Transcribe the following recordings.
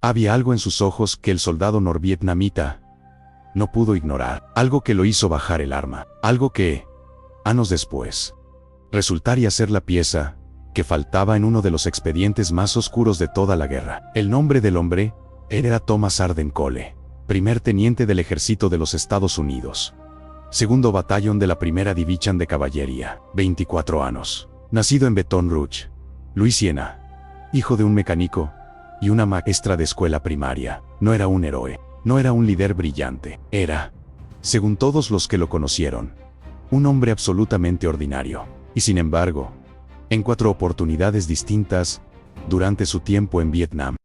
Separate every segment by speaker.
Speaker 1: Había algo en sus ojos que el soldado norvietnamita no pudo ignorar, algo que lo hizo bajar el arma, algo que, años después, resultaría ser la pieza que faltaba en uno de los expedientes más oscuros de toda la guerra. El nombre del hombre era Thomas Arden Cole, primer teniente del ejército de los Estados Unidos, segundo batallón de la primera división de caballería, 24 años, nacido en Baton Rouge, Luisiana, hijo de un mecánico y una maestra de escuela primaria. No era un héroe, no era un líder brillante, era, según todos los que lo conocieron, un hombre absolutamente ordinario. Y sin embargo, en 4 oportunidades distintas, durante su tiempo en Vietnam,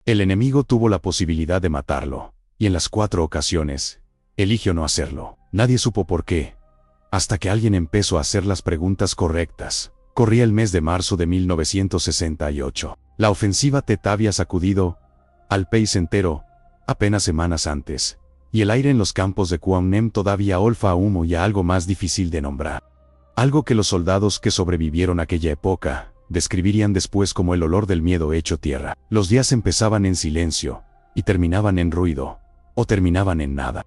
Speaker 1: el enemigo tuvo la posibilidad de matarlo, y en las 4 ocasiones, eligió no hacerlo. Nadie supo por qué, hasta que alguien empezó a hacer las preguntas correctas. Corría el mes de marzo de 1968. La ofensiva Tet había sacudido al país entero apenas semanas antes, y el aire en los campos de Quang Nam todavía olfa a humo y a algo más difícil de nombrar. Algo que los soldados que sobrevivieron aquella época describirían después como el olor del miedo hecho tierra. Los días empezaban en silencio y terminaban en ruido, o terminaban en nada.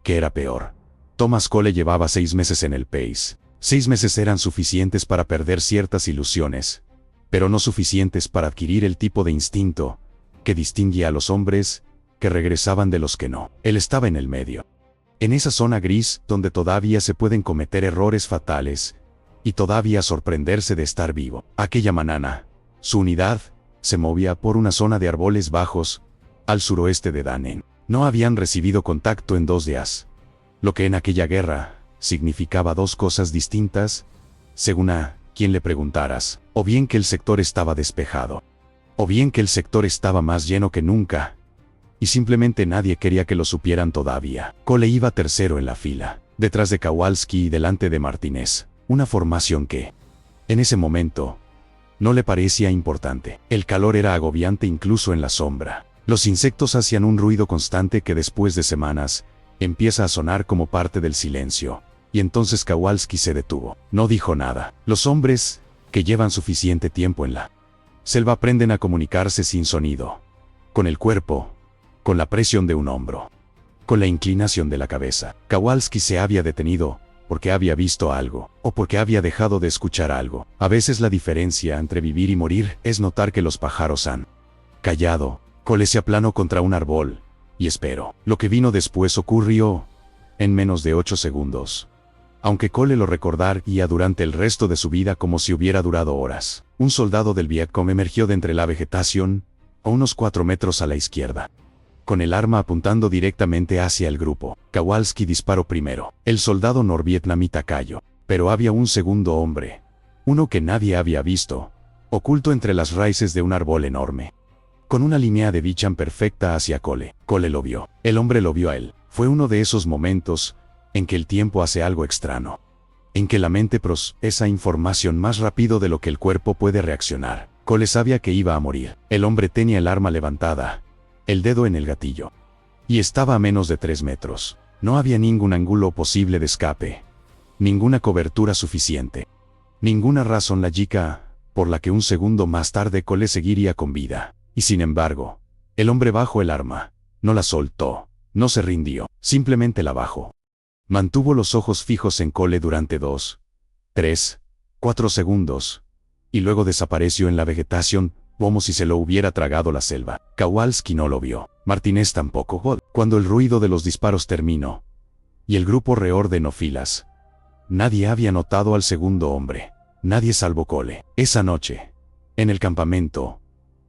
Speaker 1: ¿Qué era peor? Thomas Cole llevaba 6 meses en el país. 6 meses eran suficientes para perder ciertas ilusiones, pero no suficientes para adquirir el tipo de instinto que distinguía a los hombres que regresaban de los que no. Él estaba en el medio, en esa zona gris donde todavía se pueden cometer errores fatales y todavía sorprenderse de estar vivo. Aquella mañana, su unidad se movía por una zona de árboles bajos al suroeste de Da Nang. No habían recibido contacto en 2 días, lo que en aquella guerra significaba 2 cosas distintas, según a quien le preguntaras: o bien que el sector estaba despejado, o bien que el sector estaba más lleno que nunca, y simplemente nadie quería que lo supieran todavía. Cole iba tercero en la fila, detrás de Kowalski y delante de Martínez, una formación que, en ese momento, no le parecía importante. El calor era agobiante incluso en la sombra. Los insectos hacían un ruido constante que después de semanas empieza a sonar como parte del silencio. Y entonces Kowalski se detuvo. No dijo nada. Los hombres que llevan suficiente tiempo en la selva aprenden a comunicarse sin sonido, con el cuerpo, con la presión de un hombro, con la inclinación de la cabeza. Kowalski se había detenido porque había visto algo, o porque había dejado de escuchar algo. A veces la diferencia entre vivir y morir es notar que los pájaros han callado. Cole se aplanó contra un árbol y esperó. Lo que vino después ocurrió en menos de 8 segundos. Aunque Cole lo recordaría durante el resto de su vida como si hubiera durado horas. Un soldado del Vietcong emergió de entre la vegetación, a unos 4 metros a la izquierda, con el arma apuntando directamente hacia el grupo. Kowalski disparó primero. El soldado norvietnamita cayó, pero había un segundo hombre, uno que nadie había visto, oculto entre las raíces de un árbol enorme, con una línea de Vichan perfecta hacia Cole. Cole lo vio. El hombre lo vio a él. Fue uno de esos momentos en que el tiempo hace algo extraño, en que la mente procesa información más rápido de lo que el cuerpo puede reaccionar. Cole sabía que iba a morir. El hombre tenía el arma levantada, el dedo en el gatillo, y estaba a menos de 3 metros. No había ningún ángulo posible de escape, ninguna cobertura suficiente, ninguna razón lógica por la que un segundo más tarde Cole seguiría con vida. Y sin embargo, el hombre bajó el arma, no la soltó, no se rindió, simplemente la bajó. Mantuvo los ojos fijos en Cole durante 2, 3, 4 segundos, y luego desapareció en la vegetación, como si se lo hubiera tragado la selva. Kowalski no lo vio, Martínez tampoco. Cuando el ruido de los disparos terminó, y el grupo reordenó filas, nadie había notado al segundo hombre, nadie salvo Cole. Esa noche, en el campamento,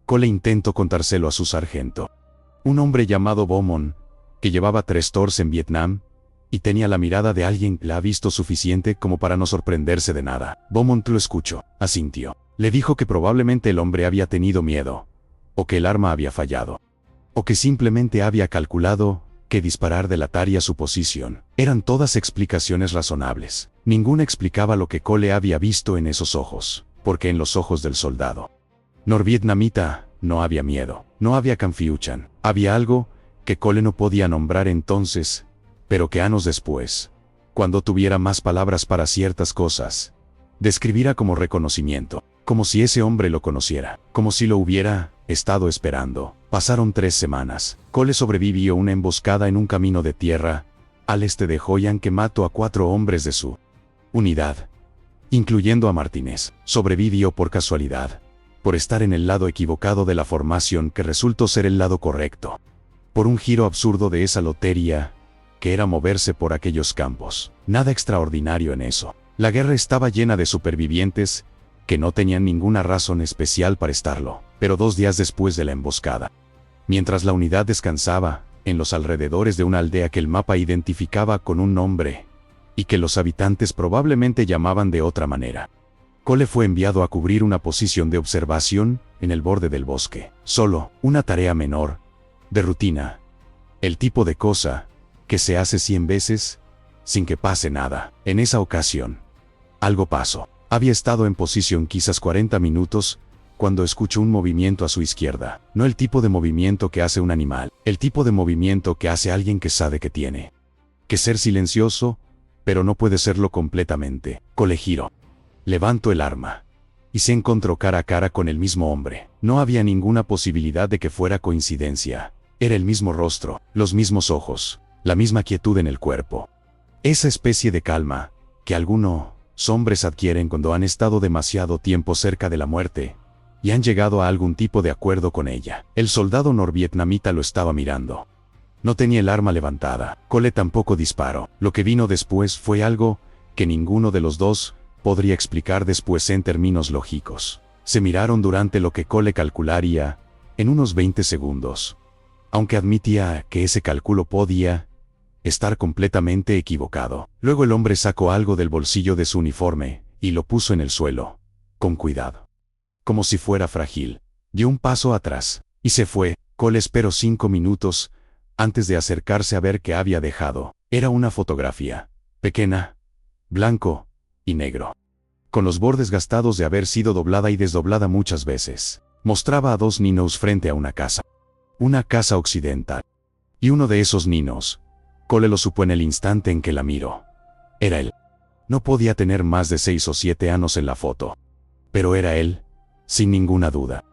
Speaker 1: Cole intentó contárselo a su sargento, un hombre llamado Beaumont, que llevaba 3 tours en Vietnam, y tenía la mirada de alguien que la ha visto suficiente como para no sorprenderse de nada. Beaumont lo escuchó, asintió. Le dijo que probablemente el hombre había tenido miedo, o que el arma había fallado, o que simplemente había calculado que disparar delataría su posición. Eran todas explicaciones razonables. Ninguna explicaba lo que Cole había visto en esos ojos, porque en los ojos del soldado norvietnamita no había miedo, no había confusión. Había algo que Cole no podía nombrar entonces, pero que años después, cuando tuviera más palabras para ciertas cosas, describirá como reconocimiento. como si ese hombre lo conociera, como si lo hubiera estado esperando. Pasaron 3 semanas. Cole sobrevivió una emboscada en un camino de tierra, al este de Joyan, que mató a 4 hombres de su unidad, incluyendo a Martínez. Sobrevivió por casualidad, por estar en el lado equivocado de la formación que resultó ser el lado correcto, por un giro absurdo de esa lotería, que era moverse por aquellos campos. Nada extraordinario en eso. La guerra estaba llena de supervivientes, que no tenían ninguna razón especial para estarlo. Pero 2 días después de la emboscada, mientras la unidad descansaba en los alrededores de una aldea que el mapa identificaba con un nombre, y que los habitantes probablemente llamaban de otra manera, Cole fue enviado a cubrir una posición de observación en el borde del bosque. Solo una tarea menor, de rutina, el tipo de cosa que se hace 100 veces sin que pase nada. En esa ocasión, algo pasó. Había estado en posición quizás 40 minutos, cuando escuchó un movimiento a su izquierda. No el tipo de movimiento que hace un animal, el tipo de movimiento que hace alguien que sabe que tiene que ser silencioso, pero no puede serlo completamente. Cole giró, levantó el arma, y se encontró cara a cara con el mismo hombre. No había ninguna posibilidad de que fuera coincidencia. Era el mismo rostro, los mismos ojos, la misma quietud en el cuerpo. Esa especie de calma que algunos hombres adquieren cuando han estado demasiado tiempo cerca de la muerte y han llegado a algún tipo de acuerdo con ella. El soldado norvietnamita lo estaba mirando. No tenía el arma levantada. Cole tampoco disparó. Lo que vino después fue algo que ninguno de los dos podría explicar después en términos lógicos. Se miraron durante lo que Cole calcularía en unos 20 segundos. Aunque admitía que ese cálculo podía estar completamente equivocado. Luego el hombre sacó algo del bolsillo de su uniforme y lo puso en el suelo, con cuidado, como si fuera frágil. Dio un paso atrás y se fue. Cole esperó 5 minutos antes de acercarse a ver qué había dejado. Era una fotografía, pequeña, blanco y negro, con los bordes gastados de haber sido doblada y desdoblada muchas veces. Mostraba a 2 niños frente a una casa occidental. Y uno de esos niños, Cole lo supo en el instante en que la miró, era él. No podía tener más de 6 o 7 años en la foto, pero era él, sin ninguna duda.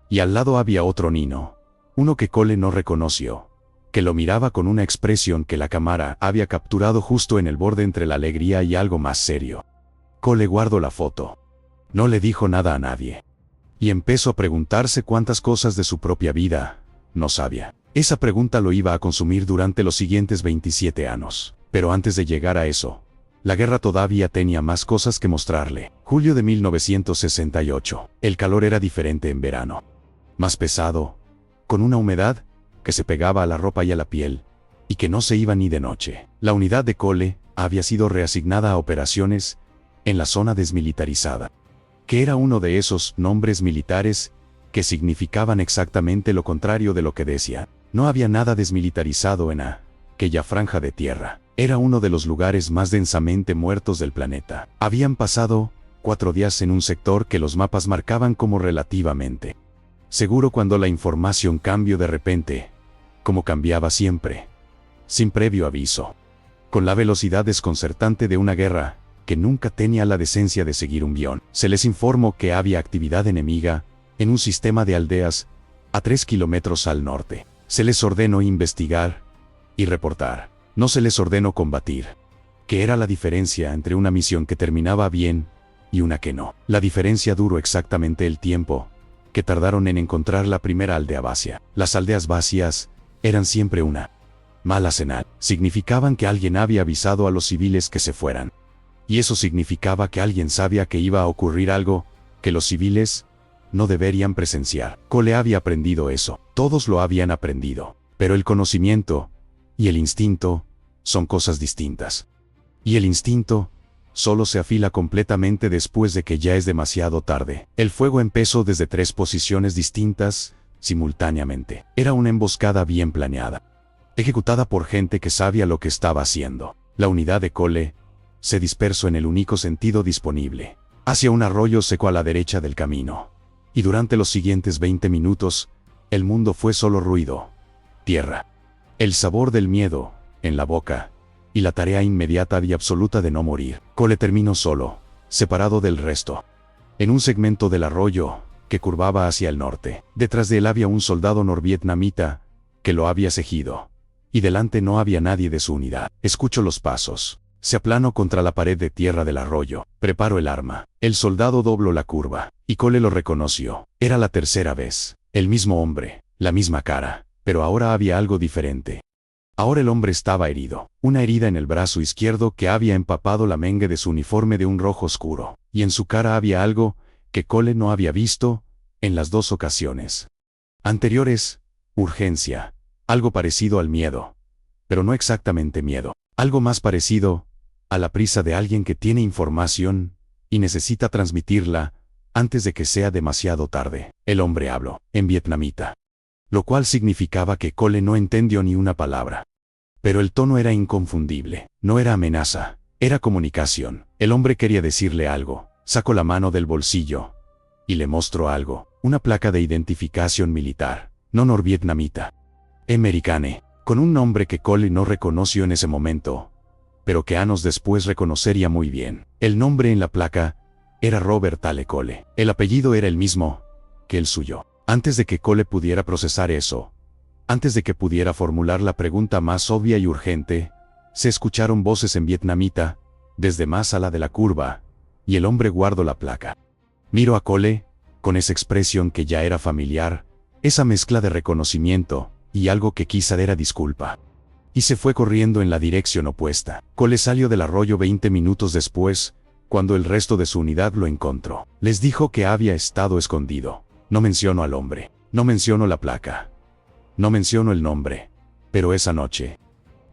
Speaker 1: Y al lado había otro niño, uno que Cole no reconoció, que lo miraba con una expresión que la cámara había capturado justo en el borde entre la alegría y algo más serio. Cole guardó la foto. No le dijo nada a nadie. Y empezó a preguntarse cuántas cosas de su propia vida no sabía. Esa pregunta lo iba a consumir durante los siguientes 27 años. Pero antes de llegar a eso, la guerra todavía tenía más cosas que mostrarle. Julio de 1968. El calor era diferente en verano. Más pesado, con una humedad que se pegaba a la ropa y a la piel, y que no se iba ni de noche. La unidad de Cole había sido reasignada a operaciones en la zona desmilitarizada, que era uno de esos nombres militares que significaban exactamente lo contrario de lo que decía. No había nada desmilitarizado en aquella franja de tierra. Era uno de los lugares más densamente muertos del planeta. Habían pasado 4 días en un sector que los mapas marcaban como relativamente seguro cuando la información cambió de repente, como cambiaba siempre, sin previo aviso, con la velocidad desconcertante de una guerra que nunca tenía la decencia de seguir un guión. Se les informó que había actividad enemiga en un sistema de aldeas a 3 kilómetros al norte. Se les ordenó investigar y reportar. No se les ordenó combatir, que era la diferencia entre una misión que terminaba bien y una que no. La diferencia duró exactamente el tiempo que tardaron en encontrar la primera aldea vacía. Las aldeas vacías eran siempre una mala señal. Significaban que alguien había avisado a los civiles que se fueran. Y eso significaba que alguien sabía que iba a ocurrir algo que los civiles no deberían presenciar. Cole había aprendido eso. Todos lo habían aprendido. Pero el conocimiento y el instinto son cosas distintas. Y el instinto solo se afila completamente después de que ya es demasiado tarde. El fuego empezó desde 3 posiciones distintas, simultáneamente. Era una emboscada bien planeada, ejecutada por gente que sabía lo que estaba haciendo. La unidad de Cole se dispersó en el único sentido disponible, hacia un arroyo seco a la derecha del camino. Y durante los siguientes 20 minutos, el mundo fue solo ruido, tierra, el sabor del miedo en la boca, y la tarea inmediata y absoluta de no morir. Cole terminó solo, separado del resto, en un segmento del arroyo que curvaba hacia el norte. Detrás de él había un soldado norvietnamita que lo había seguido, y delante no había nadie de su unidad. Escucho los pasos. Se aplanó contra la pared de tierra del arroyo. Preparo el arma. El soldado dobló la curva, y Cole lo reconoció. Era la tercera vez. El mismo hombre, la misma cara, pero ahora había algo diferente. Ahora el hombre estaba herido. Una herida en el brazo izquierdo que había empapado la mengue de su uniforme de un rojo oscuro, y en su cara había algo que Cole no había visto en las dos ocasiones anteriores. Urgencia. Algo parecido al miedo. Pero no exactamente miedo. Algo más parecido a la prisa de alguien que tiene información y necesita transmitirla antes de que sea demasiado tarde. El hombre habló en vietnamita, lo cual significaba que Cole no entendió ni una palabra. Pero el tono era inconfundible. No era amenaza, era comunicación. El hombre quería decirle algo. Sacó la mano del bolsillo y le mostró algo, una placa de identificación militar, no norvietnamita, americane, con un nombre que Cole no reconoció en ese momento, pero que años después reconocería muy bien. El nombre en la placa era Robert Tale Cole. El apellido era el mismo que el suyo. Antes de que Cole pudiera procesar eso, antes de que pudiera formular la pregunta más obvia y urgente, se escucharon voces en vietnamita desde más allá de la curva, y el hombre guardó la placa. Miró a Cole con esa expresión que ya era familiar, esa mezcla de reconocimiento y algo que quizá era disculpa. Y se fue corriendo en la dirección opuesta. Cole salió del arroyo 20 minutos después, cuando el resto de su unidad lo encontró. Les dijo que había estado escondido. No mencionó al hombre, no mencionó la placa, no mencionó el nombre. Pero esa noche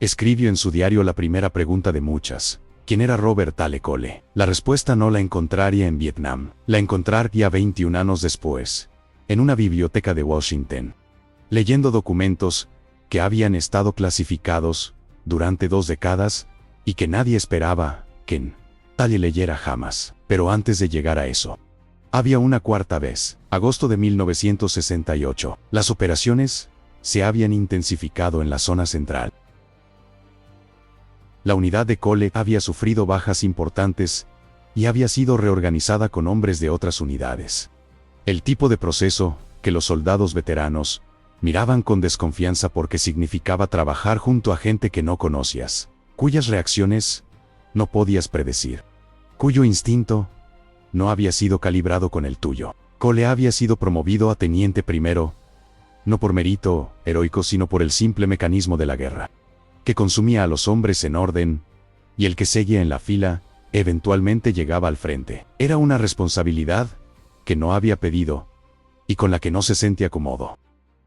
Speaker 1: escribió en su diario la primera pregunta de muchas. ¿Quién era Robert Tale Cole? La respuesta no la encontraría en Vietnam. La encontraría 21 años después, en una biblioteca de Washington, leyendo documentos que habían estado clasificados durante 2 décadas y que nadie esperaba que Tale leyera jamás. Pero antes de llegar a eso, había una cuarta vez. Agosto de 1968. Las operaciones se habían intensificado en la zona central. La unidad de Cole había sufrido bajas importantes y había sido reorganizada con hombres de otras unidades. El tipo de proceso que los soldados veteranos miraban con desconfianza porque significaba trabajar junto a gente que no conocías, cuyas reacciones no podías predecir, cuyo instinto no había sido calibrado con el tuyo. Cole había sido promovido a teniente primero, no por mérito heroico sino por el simple mecanismo de la guerra, que consumía a los hombres en orden, y el que seguía en la fila, eventualmente llegaba al frente. Era una responsabilidad que no había pedido, y con la que no se sentía cómodo.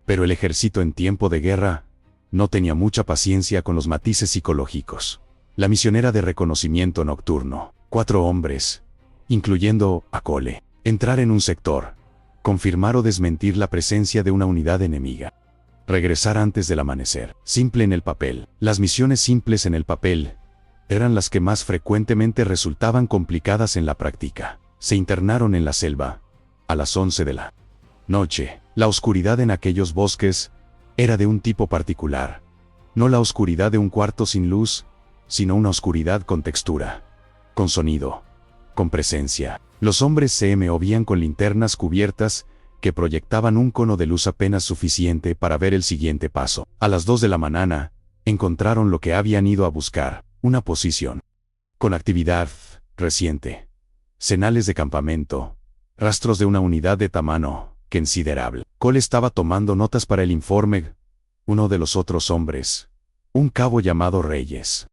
Speaker 1: Pero el ejército en tiempo de guerra no tenía mucha paciencia con los matices psicológicos. La misión era de reconocimiento nocturno. 4 hombres, incluyendo a Cole, entrar en un sector, confirmar o desmentir la presencia de una unidad enemiga, regresar antes del amanecer. Simple en el papel. Las misiones simples en el papel eran las que más frecuentemente resultaban complicadas en la práctica. Se internaron en la selva a las 11 de la noche. La oscuridad en aquellos bosques era de un tipo particular. No la oscuridad de un cuarto sin luz, sino una oscuridad con textura, con sonido, con presencia. Los hombres se movían con linternas cubiertas que proyectaban un cono de luz apenas suficiente para ver el siguiente paso. A las 2 de la mañana, encontraron lo que habían ido a buscar, una posición con actividad reciente, señales de campamento, rastros de una unidad de tamaño considerable. Cole estaba tomando notas para el informe. Uno de los otros hombres, un cabo llamado Reyes,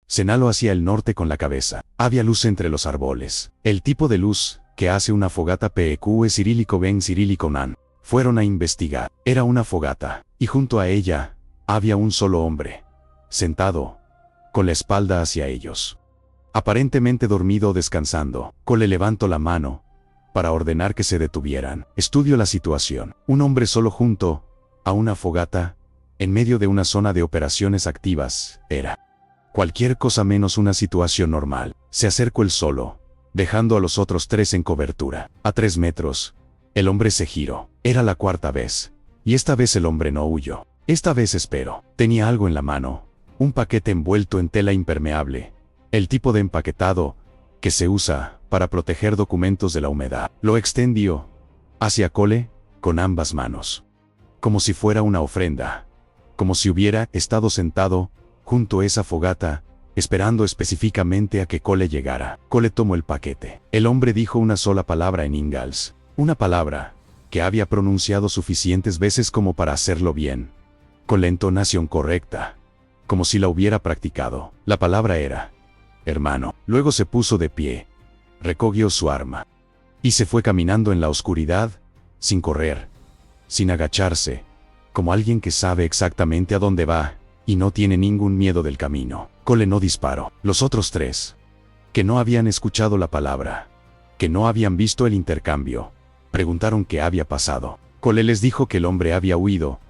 Speaker 1: señaló hacia el norte con la cabeza. Había luz entre los árboles. El tipo de luz que hace una fogata PQ es cirílico ben cirílico nan. Fueron a investigar. Era una fogata, y junto a ella había un solo hombre, sentado, con la espalda hacia ellos, aparentemente dormido o descansando. Cole levantó la mano para ordenar que se detuvieran. Estudió la situación. Un hombre solo junto a una fogata, en medio de una zona de operaciones activas, era cualquier cosa menos una situación normal. Se acercó él solo, dejando a los otros 3 en cobertura. A 3 metros, el hombre se giró. Era la 4ª vez. Y esta vez el hombre no huyó. Esta vez esperó. Tenía algo en la mano, un paquete envuelto en tela impermeable. El tipo de empaquetado que se usa para proteger documentos de la humedad. Lo extendió hacia Cole con ambas manos, como si fuera una ofrenda, como si hubiera estado sentado junto a esa fogata, esperando específicamente a que Cole llegara. Cole tomó el paquete. El hombre dijo una sola palabra en Ingalls, una palabra que había pronunciado suficientes veces como para hacerlo bien, con la entonación correcta, como si la hubiera practicado. La palabra era hermano. Luego se puso de pie, recogió su arma y se fue caminando en la oscuridad, sin correr, sin agacharse, como alguien que sabe exactamente a dónde va y no tiene ningún miedo del camino. Cole no disparó. Los otros tres, que no habían escuchado la palabra, que no habían visto el intercambio, preguntaron qué había pasado. Cole les dijo que el hombre había huido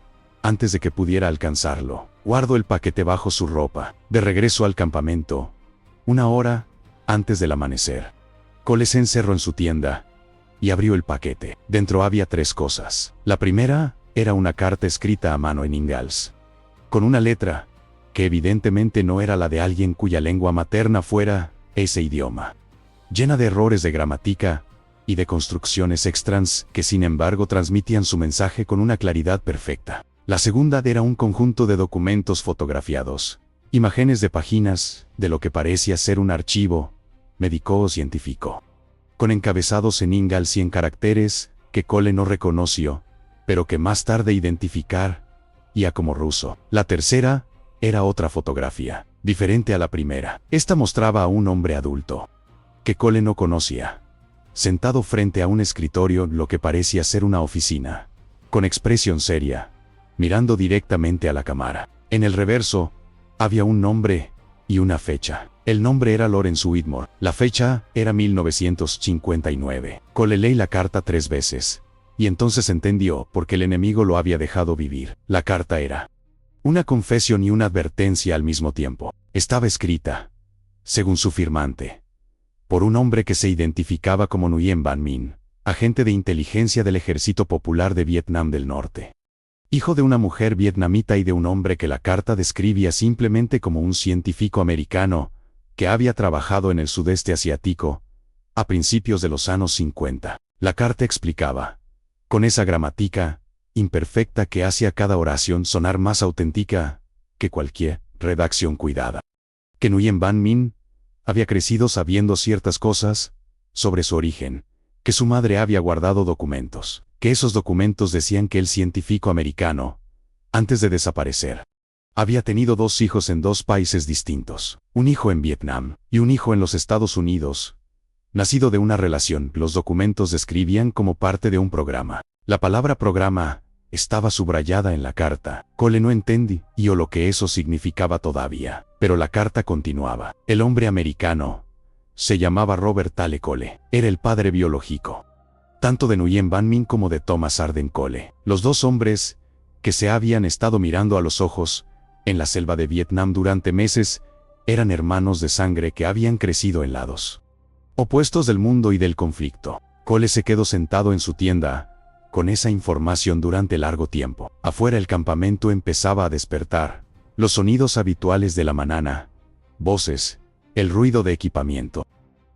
Speaker 1: antes de que pudiera alcanzarlo. Guardó el paquete bajo su ropa. De regreso al campamento, 1 hora antes del amanecer, Cole se encerró en su tienda y abrió el paquete. Dentro había 3 cosas. La primera era una carta escrita a mano en Ingalls, con una letra que evidentemente no era la de alguien cuya lengua materna fuera ese idioma, llena de errores de gramática y de construcciones extras que sin embargo transmitían su mensaje con una claridad perfecta. La segunda era un conjunto de documentos fotografiados, imágenes de páginas de lo que parecía ser un archivo médico o científico, con encabezados en Ingalls y en caracteres que Cole no reconoció, pero que más tarde identificaría como ruso. La tercera era otra fotografía, diferente a la primera. Esta mostraba a un hombre adulto, que Cole no conocía, sentado frente a un escritorio, lo que parecía ser una oficina, con expresión seria, mirando directamente a la cámara. En el reverso, había un nombre y una fecha. El nombre era Lawrence Whitmore. La fecha era 1959. Cole leyó la carta 3 veces, y entonces entendió por qué el enemigo lo había dejado vivir. La carta era una confesión y una advertencia al mismo tiempo. Estaba escrita, según su firmante, por un hombre que se identificaba como Nguyen Van Minh, agente de inteligencia del Ejército Popular de Vietnam del Norte, hijo de una mujer vietnamita y de un hombre que la carta describía simplemente como un científico americano que había trabajado en el sudeste asiático a principios de los años 50. La carta explicaba, con esa gramática imperfecta que hacía cada oración sonar más auténtica que cualquier redacción cuidada, que Nguyen Van Minh había crecido sabiendo ciertas cosas sobre su origen, que su madre había guardado documentos, que esos documentos decían que el científico americano, antes de desaparecer, había tenido 2 hijos en 2 países distintos, un hijo en Vietnam y un hijo en los Estados Unidos, nacido de una relación. Los documentos describían como parte de un programa. La palabra programa estaba subrayada en la carta. Cole no entendí o lo que eso significaba todavía, pero la carta continuaba. El hombre americano se llamaba Robert Tale Cole. Era el padre biológico tanto de Nguyen Van Minh como de Thomas Arden Cole, los 2 hombres que se habían estado mirando a los ojos en la selva de Vietnam durante meses. Eran hermanos de sangre que habían crecido en lados opuestos del mundo y del conflicto. Cole se quedó sentado en su tienda con esa información durante largo tiempo. Afuera el campamento empezaba a despertar. Los sonidos habituales de la mañana, voces, el ruido de equipamiento,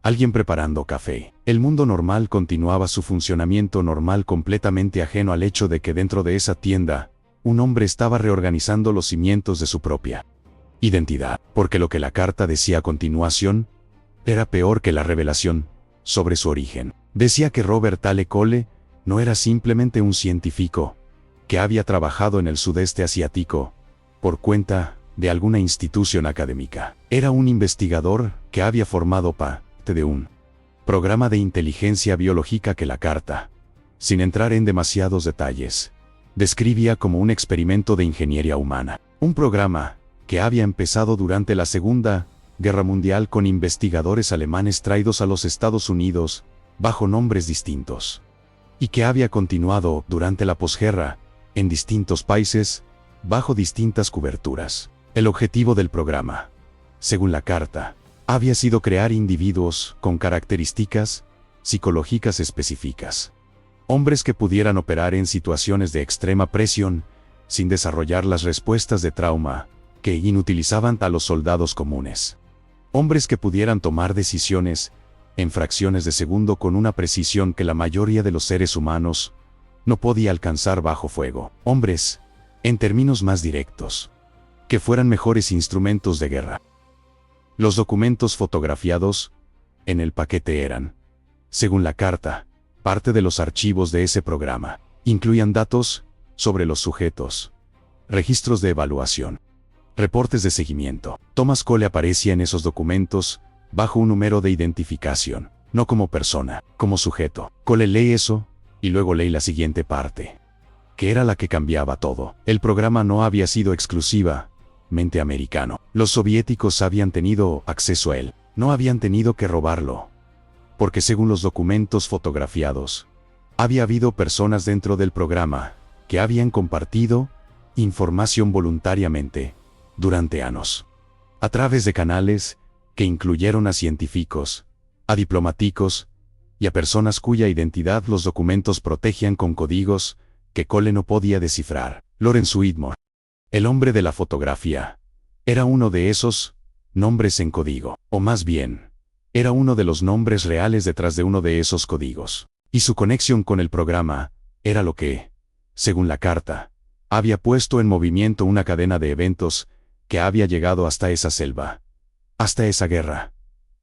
Speaker 1: alguien preparando café. El mundo normal continuaba su funcionamiento normal, completamente ajeno al hecho de que dentro de esa tienda, un hombre estaba reorganizando los cimientos de su propia identidad, porque lo que la carta decía a continuación era peor que la revelación sobre su origen. Decía que Robert Tale Cole no era simplemente un científico que había trabajado en el sudeste asiático por cuenta de alguna institución académica. Era un investigador que había formado parte de un programa de inteligencia biológica que la carta, sin entrar en demasiados detalles, describía como un experimento de ingeniería humana. Un programa que había empezado durante la Segunda Guerra Mundial con investigadores alemanes traídos a los Estados Unidos bajo nombres distintos, y que había continuado durante la posguerra en distintos países bajo distintas coberturas. El objetivo del programa, según la carta, había sido crear individuos con características psicológicas específicas, hombres que pudieran operar en situaciones de extrema presión sin desarrollar las respuestas de trauma que inutilizaban a los soldados comunes, hombres que pudieran tomar decisiones en fracciones de segundo con una precisión que la mayoría de los seres humanos no podía alcanzar bajo fuego. Hombres, en términos más directos, que fueran mejores instrumentos de guerra. Los documentos fotografiados en el paquete eran, según la carta, parte de los archivos de ese programa. Incluían datos sobre los sujetos, registros de evaluación, reportes de seguimiento. Thomas Cole aparecía en esos documentos bajo un número de identificación, no como persona, como sujeto. Cole lee eso, y luego lee la siguiente parte, que era la que cambiaba todo. El programa no había sido exclusivamente americano. Los soviéticos habían tenido acceso a él. No habían tenido que robarlo. Porque según los documentos fotografiados, había habido personas dentro del programa que habían compartido información voluntariamente durante años. A través de canales que incluyeron a científicos, a diplomáticos y a personas cuya identidad los documentos protegían con códigos que Cole no podía descifrar. Lawrence Whitmore, el hombre de la fotografía, era uno de esos nombres en código, o más bien, era uno de los nombres reales detrás de uno de esos códigos. Y su conexión con el programa era lo que, según la carta, había puesto en movimiento una cadena de eventos que había llegado hasta esa selva, hasta esa guerra,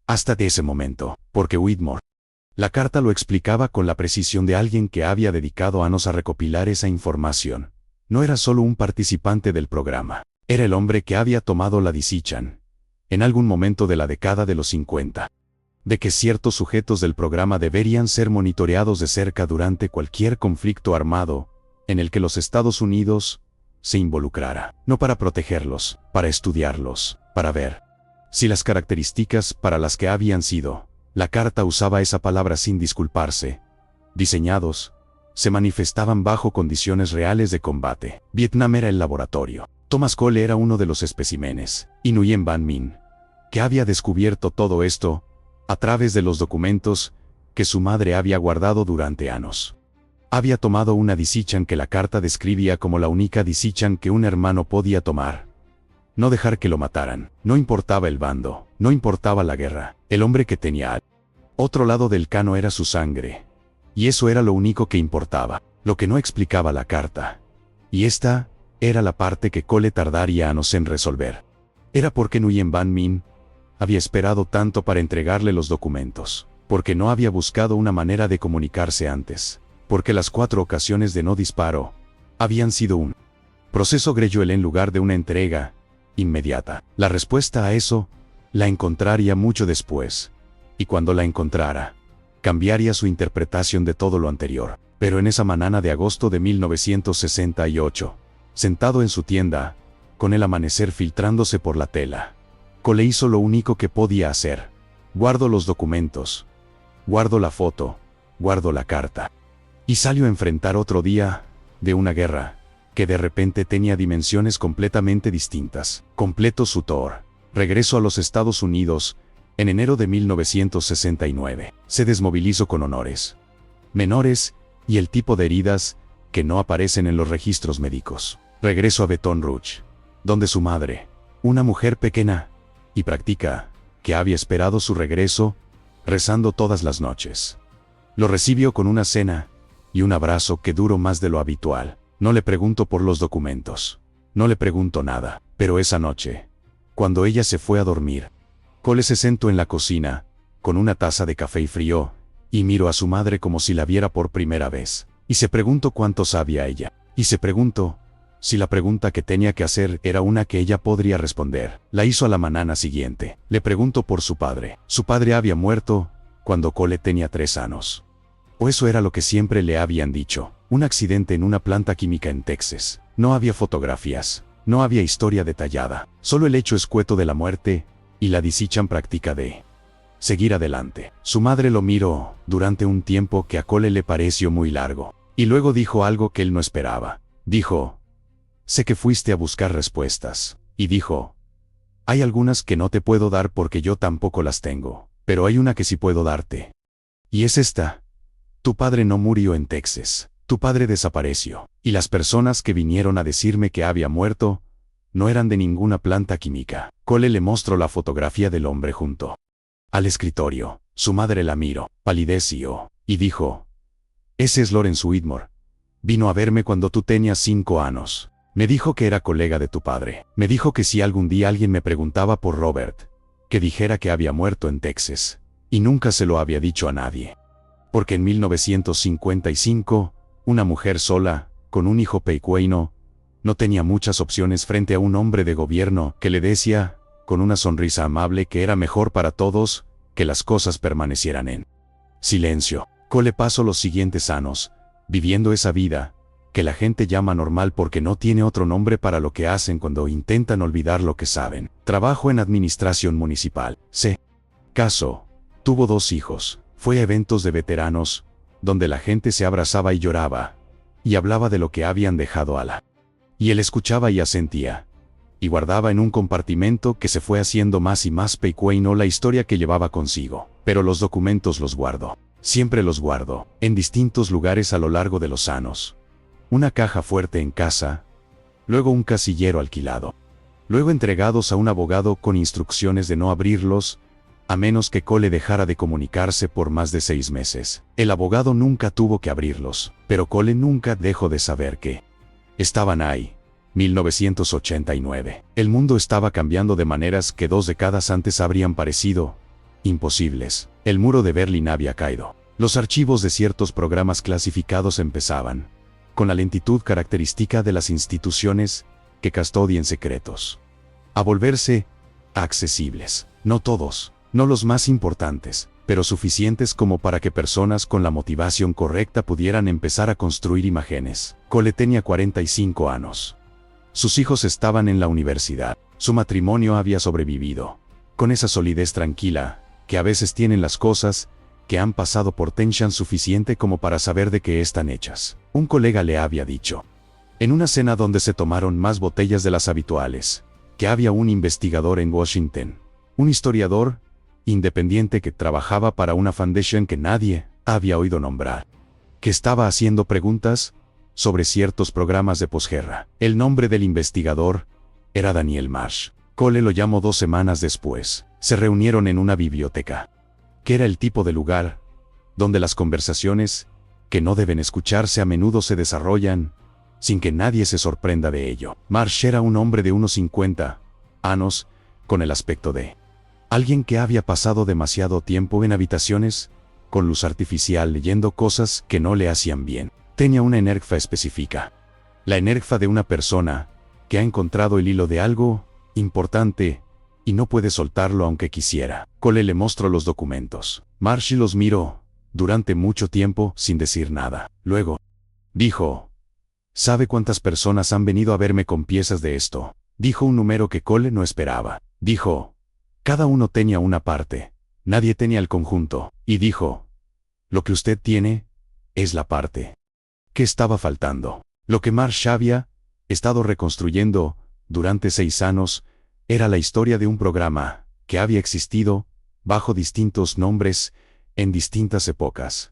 Speaker 1: hasta ese momento, porque Whitmore, la carta lo explicaba con la precisión de alguien que había dedicado años a recopilar esa información. No era solo un participante del programa, era el hombre que había tomado la decisión, en algún momento de la década de los 50, de que ciertos sujetos del programa deberían ser monitoreados de cerca durante cualquier conflicto armado en el que los Estados Unidos se involucrara, no para protegerlos, para estudiarlos, para ver si las características para las que habían sido, la carta usaba esa palabra sin disculparse, diseñados, se manifestaban bajo condiciones reales de combate. Vietnam era el laboratorio. Thomas Cole era uno de los especímenes, y Nguyen Van Minh, que había descubierto todo esto a través de los documentos que su madre había guardado durante años. Había tomado una decisión que la carta describía como la única decisión que un hermano podía tomar. No dejar que lo mataran. No importaba el bando, no importaba la guerra. El hombre que tenía al otro lado del cano era su sangre. Y eso era lo único que importaba, lo que no explicaba la carta. Y esta era la parte que Cole tardaría años en resolver. Era porque Nguyen Van Minh había esperado tanto para entregarle los documentos, porque no había buscado una manera de comunicarse antes, porque las 4 ocasiones de no disparo habían sido un proceso gradual en lugar de una entrega inmediata. La respuesta a eso la encontraría mucho después, y cuando la encontrara, cambiaría su interpretación de todo lo anterior. Pero en esa mañana de agosto de 1968, sentado en su tienda, con el amanecer filtrándose por la tela, Cole hizo lo único que podía hacer. Guardo los documentos, guardo la foto, guardo la carta. Y salió a enfrentar otro día de una guerra que de repente tenía dimensiones completamente distintas. Completo su tour. Regreso a los Estados Unidos en enero de 1969. Se desmovilizó con honores menores y el tipo de heridas que no aparecen en los registros médicos. Regreso a Baton Rouge, donde su madre, una mujer pequeña y práctica, que había esperado su regreso, rezando todas las noches, lo recibió con una cena y un abrazo que duró más de lo habitual. No le pregunto por los documentos, no le pregunto nada, pero esa noche, cuando ella se fue a dormir, Cole se sentó en la cocina, con una taza de café y frío, y miró a su madre como si la viera por primera vez, y se preguntó cuánto sabía ella, y se preguntó si la pregunta que tenía que hacer era una que ella podría responder. La hizo a la mañana siguiente. Le preguntó por su padre. Su padre había muerto cuando Cole tenía 3 años. O eso era lo que siempre le habían dicho. Un accidente en una planta química en Texas. No había fotografías, no había historia detallada, solo el hecho escueto de la muerte y la decisión práctica de seguir adelante. Su madre lo miró durante un tiempo que a Cole le pareció muy largo, y luego dijo algo que él no esperaba. Dijo: sé que fuiste a buscar respuestas. Y dijo: hay algunas que no te puedo dar porque yo tampoco las tengo, pero hay una que sí puedo darte. Y es esta. Tu padre no murió en Texas. Tu padre desapareció, y las personas que vinieron a decirme que había muerto no eran de ninguna planta química. Cole le mostró la fotografía del hombre junto al escritorio. Su madre la miró, palideció, y dijo: «Ese es Lawrence Whitmore. Vino a verme cuando tú tenías 5 años. Me dijo que era colega de tu padre. Me dijo que si algún día alguien me preguntaba por Robert, que dijera que había muerto en Texas. Y nunca se lo había dicho a nadie. Porque en 1955, una mujer sola, con un hijo pequeño, no tenía muchas opciones frente a un hombre de gobierno que le decía, con una sonrisa amable, que era mejor para todos que las cosas permanecieran en silencio». Cole pasó los siguientes años viviendo esa vida que la gente llama normal porque no tiene otro nombre para lo que hacen cuando intentan olvidar lo que saben. Trabajó en administración municipal. Se casó. Tuvo 2 hijos. Fue a eventos de veteranos, donde la gente se abrazaba y lloraba, y hablaba de lo que habían dejado a la. Y él escuchaba y asentía. Y guardaba en un compartimento que se fue haciendo más y más pequeño la historia que llevaba consigo. Pero los documentos los guardó. Siempre los guardó, en distintos lugares a lo largo de los años. Una caja fuerte en casa, luego un casillero alquilado, luego entregados a un abogado con instrucciones de no abrirlos, a menos que Cole dejara de comunicarse por más de 6 meses. El abogado nunca tuvo que abrirlos, pero Cole nunca dejó de saber que estaban ahí. 1989. El mundo estaba cambiando de maneras que 2 décadas antes habrían parecido imposibles. El muro de Berlín había caído. Los archivos de ciertos programas clasificados empezaban, con la lentitud característica de las instituciones que custodian secretos, a volverse accesibles. No todos, no los más importantes, pero suficientes como para que personas con la motivación correcta pudieran empezar a construir imágenes. Cole tenía 45 años. Sus hijos estaban en la universidad. Su matrimonio había sobrevivido, con esa solidez tranquila que a veces tienen las cosas que han pasado por tensión suficiente como para saber de qué están hechas. Un colega le había dicho, en una cena donde se tomaron más botellas de las habituales, que había un investigador en Washington, un historiador independiente que trabajaba para una foundation que nadie había oído nombrar, que estaba haciendo preguntas sobre ciertos programas de posguerra. El nombre del investigador era Daniel Marsh. Cole lo llamó 2 semanas después. Se reunieron en una biblioteca, que era el tipo de lugar donde las conversaciones que no deben escucharse a menudo se desarrollan sin que nadie se sorprenda de ello. Marsh era un hombre de unos 50 años, con el aspecto de alguien que había pasado demasiado tiempo en habitaciones con luz artificial leyendo cosas que no le hacían bien. Tenía una energía específica, la energía de una persona que ha encontrado el hilo de algo importante y no puede soltarlo aunque quisiera. Cole le mostró los documentos. Marsh los miró durante mucho tiempo sin decir nada. Luego dijo: ¿sabe cuántas personas han venido a verme con piezas de esto? Dijo un número que Cole no esperaba. Dijo: cada uno tenía una parte, nadie tenía el conjunto. Y dijo: lo que usted tiene es la parte que estaba faltando. Lo que Marsh había estado reconstruyendo durante 6 años era la historia de un programa que había existido bajo distintos nombres en distintas épocas,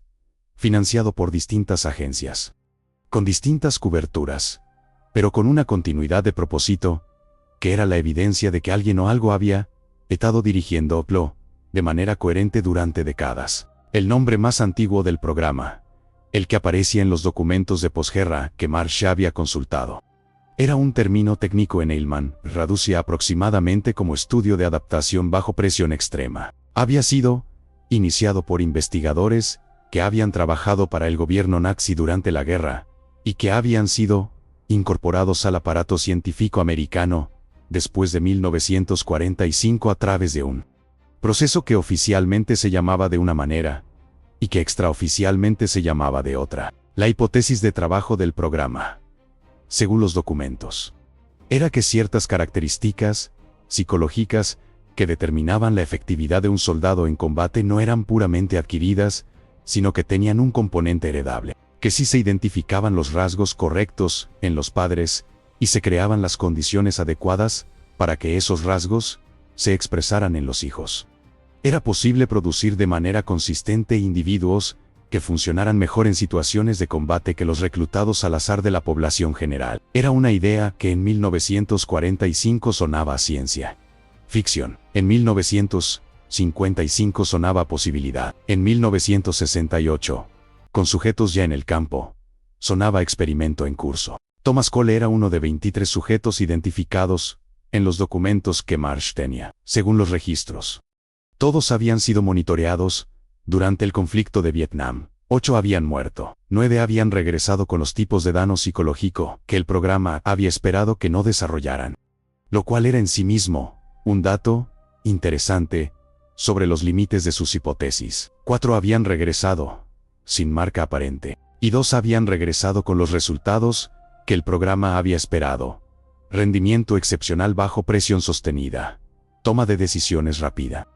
Speaker 1: financiado por distintas agencias, con distintas coberturas, pero con una continuidad de propósito que era la evidencia de que alguien o algo había estado dirigiéndolo de manera coherente durante décadas. El nombre más antiguo del programa, el que aparecía en los documentos de posguerra que Marsh había consultado, era un término técnico en Eilman, traducía aproximadamente como estudio de adaptación bajo presión extrema. Había sido iniciado por investigadores que habían trabajado para el gobierno nazi durante la guerra y que habían sido incorporados al aparato científico americano después de 1945 a través de un proceso que oficialmente se llamaba de una manera y que extraoficialmente se llamaba de otra. La hipótesis de trabajo del programa, según los documentos, era que ciertas características psicológicas que determinaban la efectividad de un soldado en combate no eran puramente adquiridas, sino que tenían un componente heredable, que si se identificaban los rasgos correctos en los padres y se creaban las condiciones adecuadas para que esos rasgos se expresaran en los hijos, era posible producir de manera consistente individuos que funcionaran mejor en situaciones de combate que los reclutados al azar de la población general. Era una idea que en 1945 sonaba a ciencia ficción. En 1955 sonaba posibilidad. En 1968, con sujetos ya en el campo, sonaba experimento en curso. Thomas Cole era uno de 23 sujetos identificados en los documentos que Marsh tenía, según los registros. Todos habían sido monitoreados durante el conflicto de Vietnam. 8 habían muerto. 9 habían regresado con los tipos de daño psicológico que el programa había esperado que no desarrollaran. Lo cual era en sí mismo un dato interesante sobre los límites de sus hipótesis. 4 habían regresado sin marca aparente. Y 2 habían regresado con los resultados que el programa había esperado. Rendimiento excepcional bajo presión sostenida. Toma de decisiones rápida.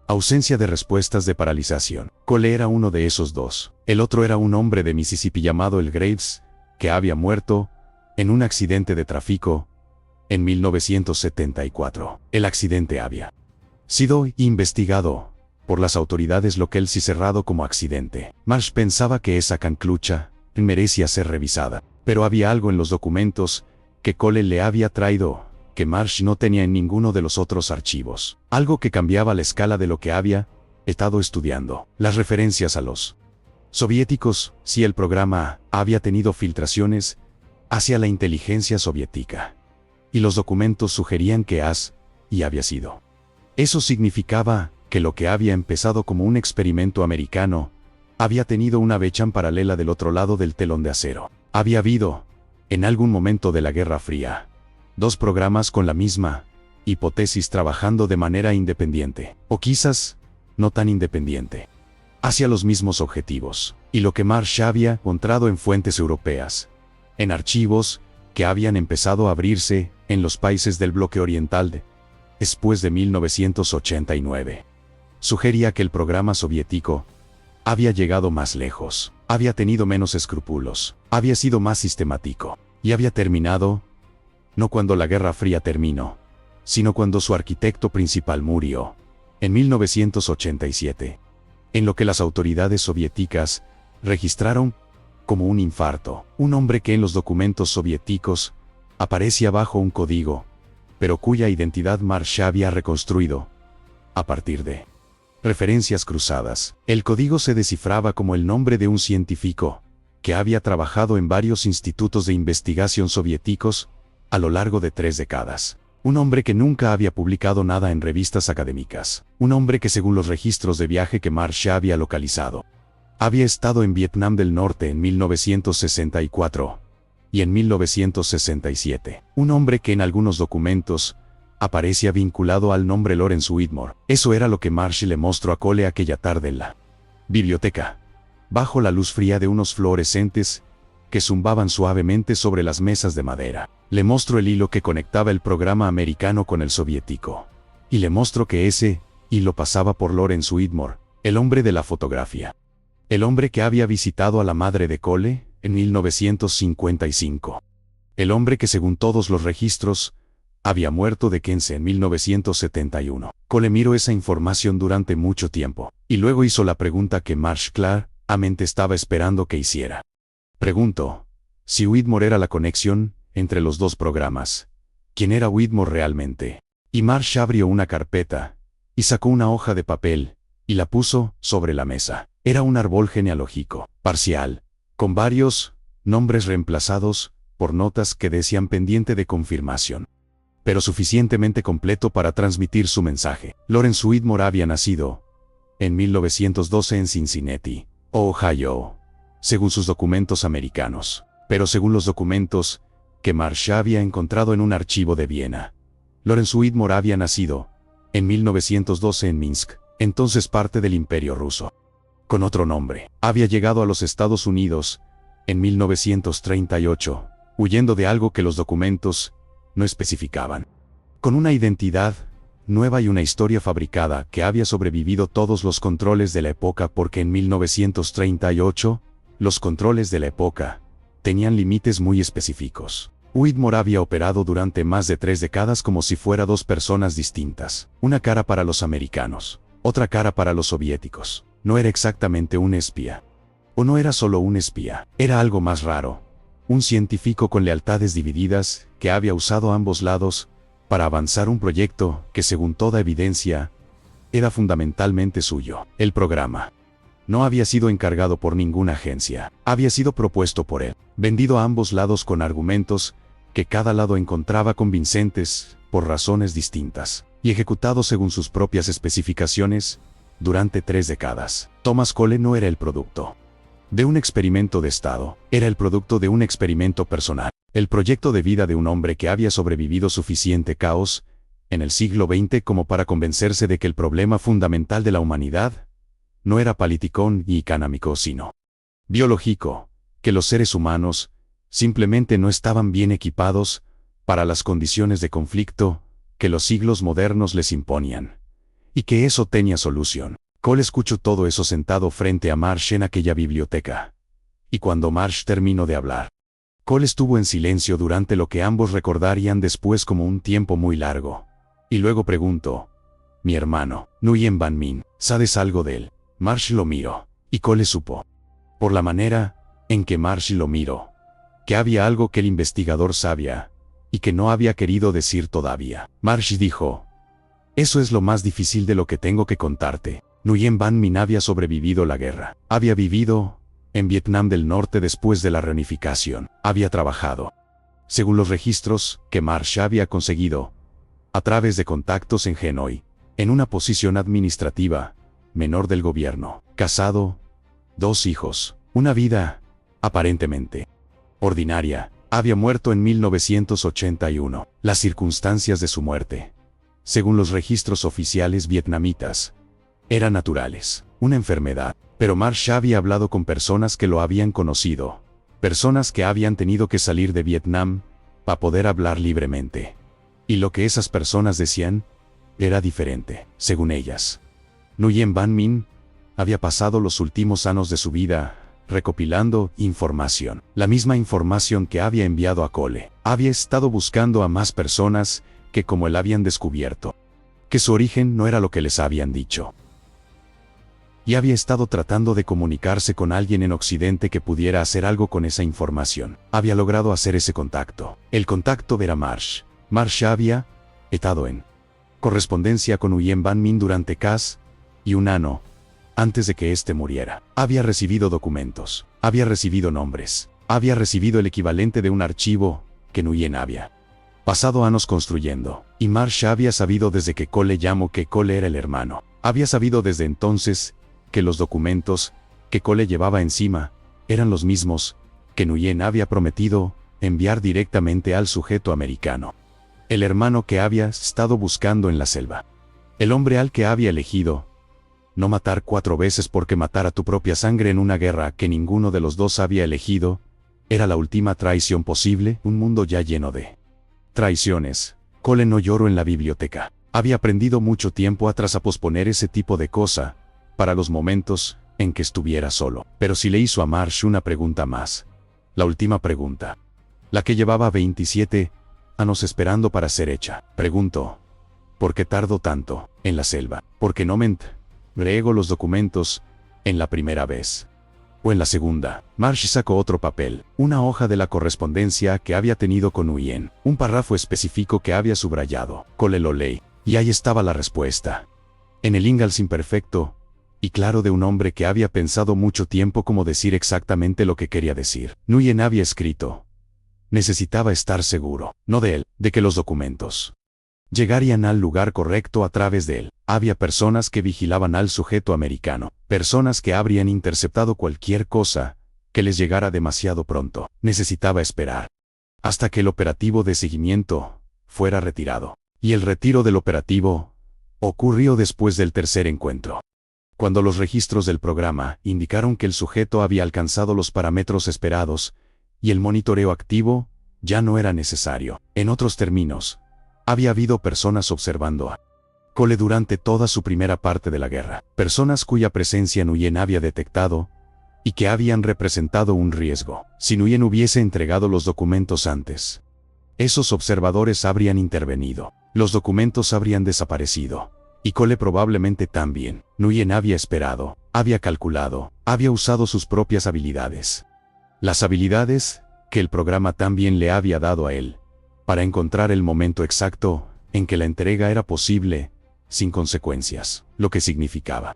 Speaker 1: Ausencia de respuestas de paralización. Cole era uno de esos 2. El otro era un hombre de Mississippi llamado El Graves, que había muerto en un accidente de tráfico en 1974. El accidente había sido investigado por las autoridades locales y cerrado como accidente. Marsh pensaba que esa conclucha merecía ser revisada, pero había algo en los documentos que Cole le había traído que Marsh no tenía en ninguno de los otros archivos. Algo que cambiaba la escala de lo que había estado estudiando. Las referencias a los soviéticos, si el programa había tenido filtraciones hacia la inteligencia soviética. Y los documentos sugerían que y había sido. Eso significaba que lo que había empezado como un experimento americano había tenido una brecha paralela del otro lado del telón de acero. Había habido, en algún momento de la Guerra Fría, 2 programas con la misma hipótesis trabajando de manera independiente, o quizás no tan independiente, hacia los mismos objetivos. Y lo que Marsh había encontrado en fuentes europeas, en archivos que habían empezado a abrirse en los países del bloque oriental después de 1989, sugería que el programa soviético había llegado más lejos, había tenido menos escrúpulos, había sido más sistemático, y había terminado, no cuando la Guerra Fría terminó, sino cuando su arquitecto principal murió, en 1987, en lo que las autoridades soviéticas registraron como un infarto. Un hombre que en los documentos soviéticos aparecía bajo un código, pero cuya identidad Marsh había reconstruido a partir de referencias cruzadas. El código se descifraba como el nombre de un científico que había trabajado en varios institutos de investigación soviéticos a lo largo de 3 décadas. Un hombre que nunca había publicado nada en revistas académicas. Un hombre que, según los registros de viaje que Marsh había localizado, había estado en Vietnam del Norte en 1964 y en 1967. Un hombre que en algunos documentos aparecía vinculado al nombre Lawrence Whitmore. Eso era lo que Marsh le mostró a Cole aquella tarde en la biblioteca, bajo la luz fría de unos fluorescentes que zumbaban suavemente sobre las mesas de madera. Le mostró el hilo que conectaba el programa americano con el soviético. Y le mostró que ese hilo pasaba por Lawrence Whitmore, el hombre de la fotografía. El hombre que había visitado a la madre de Cole en 1955. El hombre que, según todos los registros, había muerto de cáncer en 1971. Cole miró esa información durante mucho tiempo, y luego hizo la pregunta que Marsh claramente estaba esperando que hiciera. Preguntó si Whitmore era la conexión entre los 2 programas. ¿Quién era Whitmore realmente? Y Marsh abrió una carpeta y sacó una hoja de papel y la puso sobre la mesa. Era un árbol genealógico parcial, con varios nombres reemplazados por notas que decían pendiente de confirmación, pero suficientemente completo para transmitir su mensaje. Lawrence Whitmore había nacido en 1912 en Cincinnati, Ohio, según sus documentos americanos, pero según los documentos que Marsh había encontrado en un archivo de Viena, Lawrence Whitmore había nacido en 1912 en Minsk, entonces parte del Imperio Ruso. Con otro nombre, había llegado a los Estados Unidos en 1938, huyendo de algo que los documentos no especificaban. Con una identidad nueva y una historia fabricada que había sobrevivido todos los controles de la época, porque en 1938, los controles de la época tenían límites muy específicos. Whitmore había operado durante más de 3 décadas como si fuera 2 personas distintas. Una cara para los americanos, otra cara para los soviéticos. No era exactamente un espía. O no era solo un espía, era algo más raro. Un científico con lealtades divididas que había usado ambos lados para avanzar un proyecto que, según toda evidencia, era fundamentalmente suyo. El programa no había sido encargado por ninguna agencia, había sido propuesto por él, vendido a ambos lados con argumentos que cada lado encontraba convincentes por razones distintas, y ejecutado según sus propias especificaciones durante 3 décadas. Thomas Cole no era el producto de un experimento de Estado, era el producto de un experimento personal, el proyecto de vida de un hombre que había sobrevivido suficiente caos en el siglo XX como para convencerse de que el problema fundamental de la humanidad no era politicón y económico, sino biológico, que los seres humanos simplemente no estaban bien equipados para las condiciones de conflicto que los siglos modernos les imponían, y que eso tenía solución. Cole escuchó todo eso sentado frente a Marsh en aquella biblioteca. Y cuando Marsh terminó de hablar, Cole estuvo en silencio durante lo que ambos recordarían después como un tiempo muy largo. Y luego preguntó: «Mi hermano, Nguyen Van Minh, ¿sabes algo de él?». Marsh lo miró, y Cole supo, por la manera en que Marsh lo miró, que había algo que el investigador sabía, y que no había querido decir todavía. Marsh dijo: «Eso es lo más difícil de lo que tengo que contarte. Nguyen Van Minh había sobrevivido la guerra. Había vivido en Vietnam del Norte después de la reunificación. Había trabajado, según los registros que Marsh había conseguido, a través de contactos en Hanoi, en una posición administrativa menor del gobierno. Casado, 2 hijos, una vida aparentemente ordinaria. Había muerto en 1981. Las circunstancias de su muerte, según los registros oficiales vietnamitas, eran naturales, una enfermedad. Pero Marsh había hablado con personas que lo habían conocido, personas que habían tenido que salir de Vietnam para poder hablar libremente. Y lo que esas personas decían era diferente, según ellas. Nguyen Van Minh había pasado los últimos años de su vida recopilando información, la misma información que había enviado a Cole. Había estado buscando a más personas que como él habían descubierto que su origen no era lo que les habían dicho. Y había estado tratando de comunicarse con alguien en Occidente que pudiera hacer algo con esa información. Había logrado hacer ese contacto. El contacto era Marsh. Marsh había estado en correspondencia con Nguyen Van Minh durante casi un año antes de que éste muriera. Había recibido documentos, había recibido nombres, había recibido el equivalente de un archivo que Nguyen había pasado años construyendo. Y Marsh había sabido desde que Cole llamó que Cole era el hermano. Había sabido desde entonces que los documentos que Cole llevaba encima eran los mismos que Nguyen había prometido enviar directamente al sujeto americano. El hermano que había estado buscando en la selva. El hombre al que había elegido no matar 4 veces porque matar a tu propia sangre en una guerra que ninguno de los dos había elegido era la última traición posible. Un mundo ya lleno de traiciones. Cole no lloró en la biblioteca. Había aprendido mucho tiempo atrás a posponer ese tipo de cosa para los momentos en que estuviera solo. Pero sí le hizo a Marsh una pregunta más. La última pregunta. La que llevaba 27 años esperando para ser hecha. Preguntó: ¿por qué tardó tanto en la selva? ¿Por qué no me entregó los documentos en la primera vez? ¿O en la segunda? Marsh sacó otro papel, una hoja de la correspondencia que había tenido con Nguyen, un párrafo específico que había subrayado. Cole lo leí, y ahí estaba la respuesta. En el inglés imperfecto y claro de un hombre que había pensado mucho tiempo cómo decir exactamente lo que quería decir. Nguyen había escrito: necesitaba estar seguro, no de él, de que los documentos llegarían al lugar correcto a través de él. Había personas que vigilaban al sujeto americano, personas que habrían interceptado cualquier cosa que les llegara demasiado pronto. Necesitaba esperar hasta que el operativo de seguimiento fuera retirado. Y el retiro del operativo ocurrió después del tercer encuentro, cuando los registros del programa indicaron que el sujeto había alcanzado los parámetros esperados y el monitoreo activo ya no era necesario. En otros términos, había habido personas observando a Cole durante toda su primera parte de la guerra, personas cuya presencia Nguyen había detectado y que habían representado un riesgo. Si Nguyen hubiese entregado los documentos antes, esos observadores habrían intervenido, los documentos habrían desaparecido, y Cole probablemente también. Nguyen había esperado, había calculado, había usado sus propias habilidades, las habilidades que el programa también le había dado a él, para encontrar el momento exacto en que la entrega era posible sin consecuencias, lo que significaba.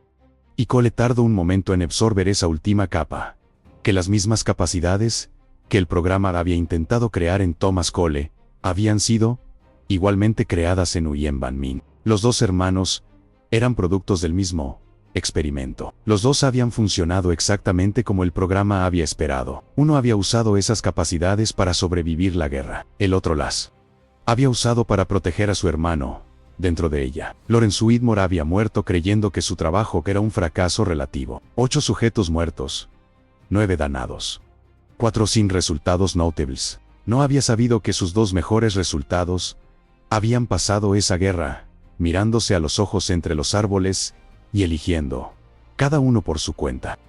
Speaker 1: Y Cole tardó un momento en absorber esa última capa, que las mismas capacidades que el programa había intentado crear en Thomas Cole, habían sido igualmente creadas en Nguyen Van Minh. Los dos hermanos eran productos del mismo experimento. Los dos habían funcionado exactamente como el programa había esperado. Uno había usado esas capacidades para sobrevivir la guerra. El otro las había usado para proteger a su hermano dentro de ella. Lawrence Whitmore había muerto creyendo que su trabajo era un fracaso relativo. 8 sujetos muertos. 9 danados. 4 sin resultados notables. No había sabido que sus 2 mejores resultados habían pasado esa guerra, mirándose a los ojos entre los árboles y eligiendo, cada uno por su cuenta.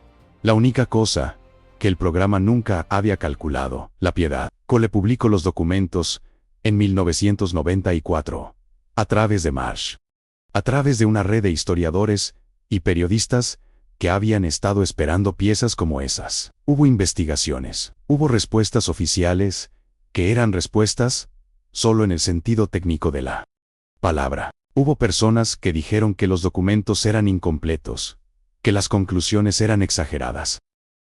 Speaker 1: La única cosa que el programa nunca había calculado, la piedad. Cole publicó los documentos en 1994, a través de Marsh. A través de una red de historiadores y periodistas que habían estado esperando piezas como esas. Hubo investigaciones, hubo respuestas oficiales, que eran respuestas solo en el sentido técnico de la palabra. Hubo personas que dijeron que los documentos eran incompletos, que las conclusiones eran exageradas,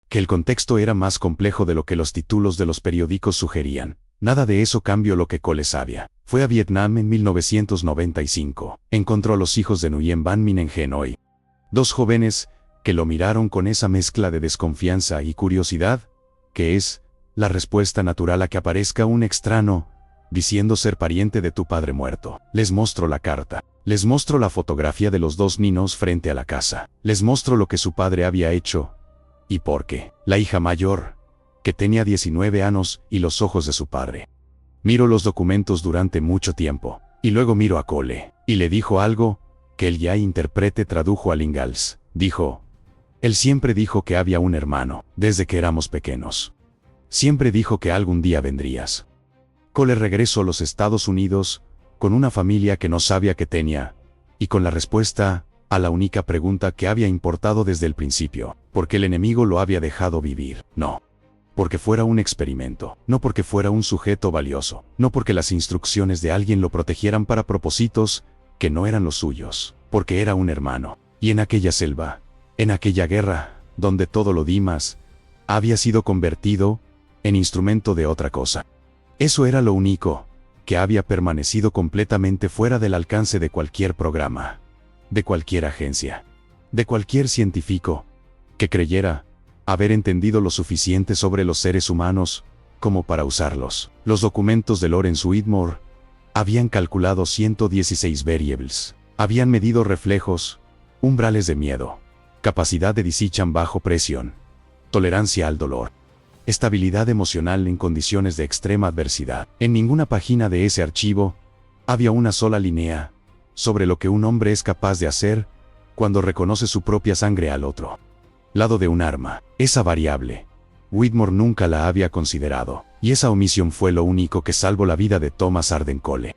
Speaker 1: que el contexto era más complejo de lo que los títulos de los periódicos sugerían. Nada de eso cambió lo que Cole sabía. Fue a Vietnam en 1995. Encontró a los hijos de Nguyen Van Minh en Hanoi. 2 jóvenes que lo miraron con esa mezcla de desconfianza y curiosidad, que es la respuesta natural a que aparezca un extraño diciendo ser pariente de tu padre muerto. Les mostró la carta. Les mostró la fotografía de los 2 niños frente a la casa. Les mostró lo que su padre había hecho y por qué. La hija mayor, que tenía 19 años, y los ojos de su padre. Miró los documentos durante mucho tiempo, y luego miró a Cole, y le dijo algo que el ya intérprete tradujo al inglés. Dijo: él siempre dijo que había un hermano, desde que éramos pequeños. Siempre dijo que algún día vendrías. Cole regresó a los Estados Unidos, con una familia que no sabía que tenía, y con la respuesta a la única pregunta que había importado desde el principio: ¿por qué el enemigo lo había dejado vivir? No porque fuera un experimento, no porque fuera un sujeto valioso, no porque las instrucciones de alguien lo protegieran para propósitos que no eran los suyos, porque era un hermano. Y en aquella selva, en aquella guerra, donde todo lo demás había sido convertido en instrumento de otra cosa. Eso era lo único que había permanecido completamente fuera del alcance de cualquier programa, de cualquier agencia, de cualquier científico que creyera haber entendido lo suficiente sobre los seres humanos como para usarlos. Los documentos de Lawrence Whitmore habían calculado 116 variables, habían medido reflejos, umbrales de miedo, capacidad de decisión bajo presión, tolerancia al dolor, estabilidad emocional en condiciones de extrema adversidad. En ninguna página de ese archivo había una sola línea sobre lo que un hombre es capaz de hacer cuando reconoce su propia sangre al otro lado de un arma. Esa variable, Whitmore nunca la había considerado, y esa omisión fue lo único que salvó la vida de Thomas Arden Cole.